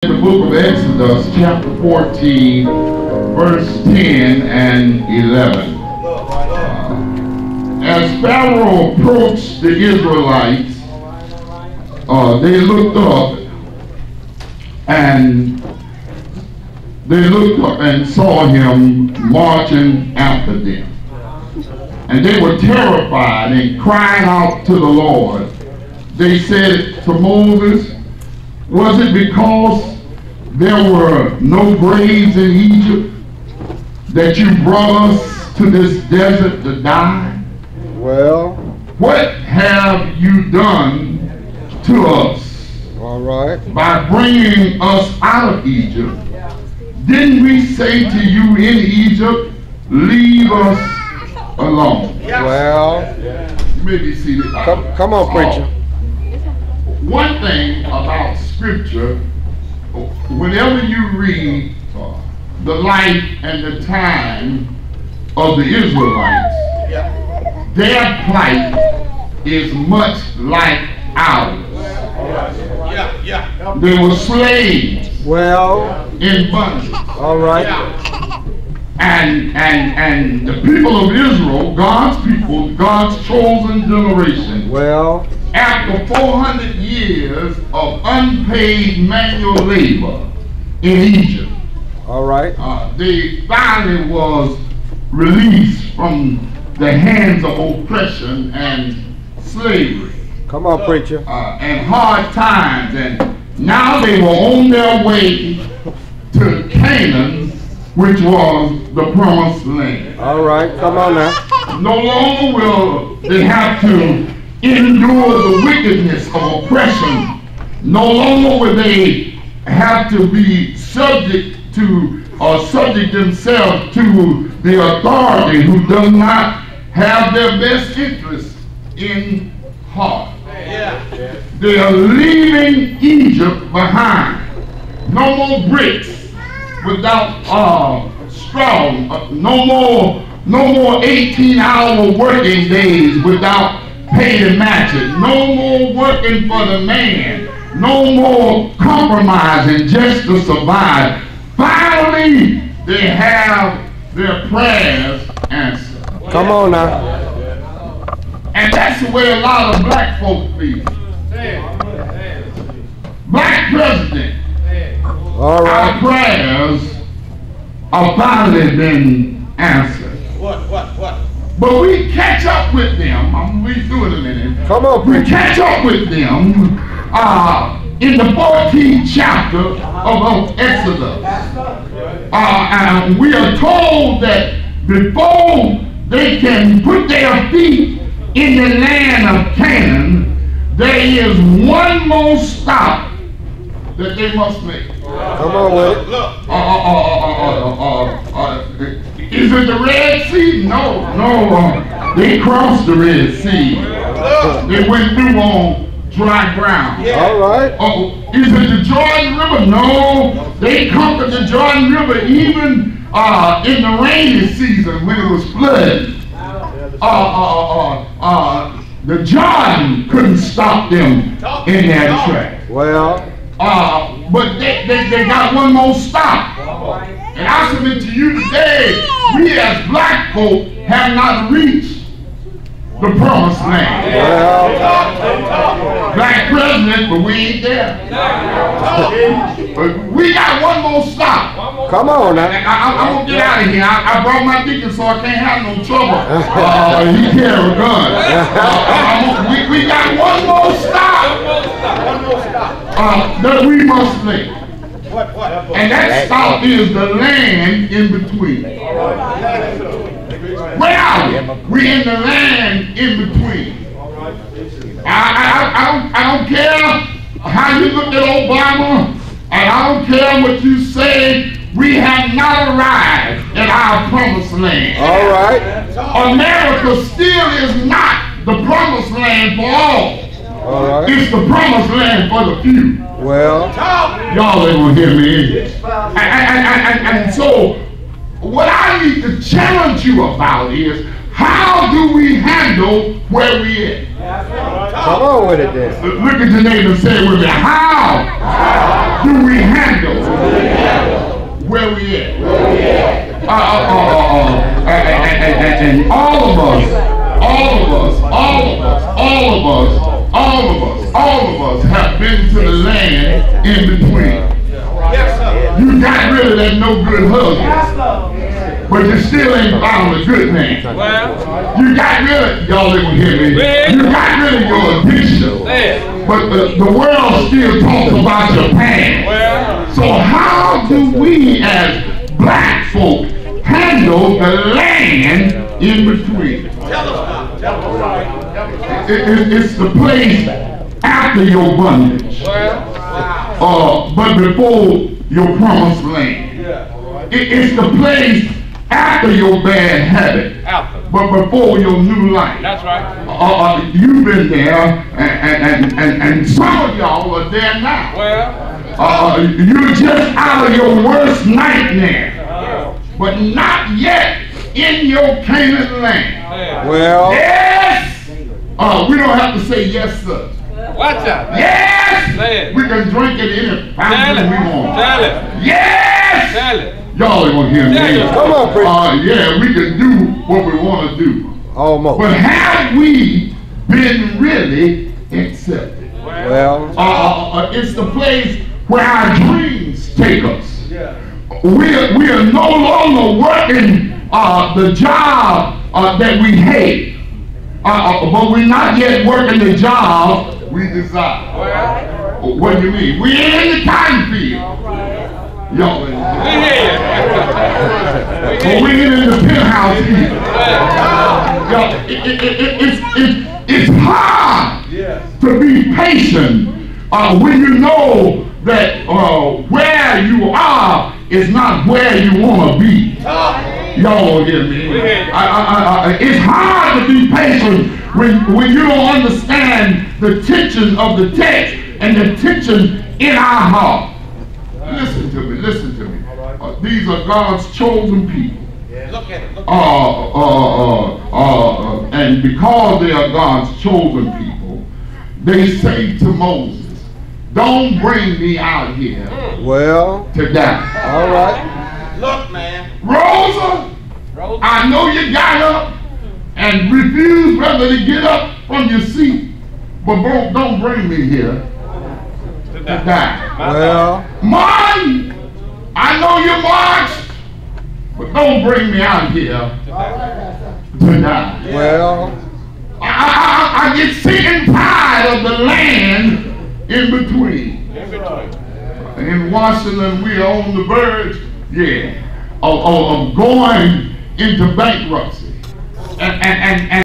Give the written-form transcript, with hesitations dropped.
The book of Exodus, chapter 14, verse 10 and 11. As Pharaoh approached the Israelites, they looked up and saw him marching after them. And they were terrified and cried out to the Lord. They said to Moses, "Was it because there were no graves in Egypt that you brought us to this desert to die? Well, what have you done to us all right. by bringing us out of Egypt? Didn't we say to you in Egypt, leave us alone?" Well, You may be seated. come on, preacher. One thing about Scripture, whenever you read the life and the time of the Israelites, their plight is much like ours. They were slaves. Well, in bondage. all right. And the people of Israel, God's people, God's chosen generation, Well, after 400 years of unpaid manual labor in Egypt, all right. they finally was released from the hands of oppression and slavery. Come on, preacher. And hard times, and now they were on their way to Canaan, which was the promised land. All right, come on now. No longer will they have to endure the wickedness of oppression. No longer will they have to be subject to or subject themselves to the authority who does not have their best interests in heart. They are leaving Egypt behind. No more bricks without straw. No more 18-hour working days without pay to match it. No more working for the man. No more compromising just to survive. Finally, they have their prayers answered. Come on now. And that's the way a lot of black folk feel. Black president, All our right. prayers are finally been answered. What? But we catch up with them. I'm going to read through it in a minute. Come on, We preacher. catch up with them in the 14th chapter of Exodus. And we are told that before they can put their feet in the land of Canaan, there is one more stop that they must make. Come on with it. Is it the Red Sea? No. They crossed the Red Sea. They went through on dry ground. All right. Is it the Jordan River? No. They conquered the Jordan River even in the rainy season when it was flooded. The Jordan couldn't stop them in their tracks. Well, But they got one more stop. And I submit to you today, we as black folk have not reached the promised land. well, Black president, but we ain't there. But we got one more stop. come on now. I'm gonna get out of here. I brought my deacon so I can't have no trouble. He carry a gun. We got one more stop that we must make. And that stop is the land in between. Where are we? We're in the land in between. I don't care how you look at Obama, and I don't care what you say. We have not arrived at our promised land. All right. America still is not the promised land for all. All right. It's the promised land for the few. Well, Y'all ain't gonna hear me. And so, what I need to challenge you about is, how do we handle where we at? come on with it then. Look at your neighbor and say it with me. How do we handle where we at? And all of us have been to the land in between. You got rid of that no good husband, but you still ain't found a good man. You got rid of, y'all didn't hear me, you got rid of your addiction, but the world still talks about your past. So how do we as black folk handle the land in between? It's the place after your bondage, but before your promised land. It's the place after your bad habit, but before your new life. That's right. You've been there, and some of y'all are there now. You're just out of your worst nightmare, but not yet in your Canaan land. Well, Yes! We don't have to say yes, sir. Watch out. Yes! Say it. We can drink it any Tell fountain it. we want. Tell it. Yes! Tell it. Y'all ain't gonna hear me. Tell it. come on, preacher. Yeah, we can do what we want to do. Almost. But have we been really accepted? Well, It's the place where our dreams take us. We are no longer working the job that we hate, but we're not yet working the job we desire. What do you mean? We're in the cotton field. Y'all ain't but we get in the penthouse here. It's hard to be patient when you know that where you are is not where you want to be. Y'all hear me? It's hard to be patient when you don't understand the tension of the text and the tension in our heart. Listen to me. These are God's chosen people. And because they are God's chosen people, they say to Moses, don't bring me out here to die. all right. Look, man. Rosa, I know you got up and refused whether to get up from your seat, but don't bring me here to die. Well, Martin, I know you marched, but don't bring me out here to die. well, I get sick and tired of the land in between. In Washington, we are on the verge, of going into bankruptcy. And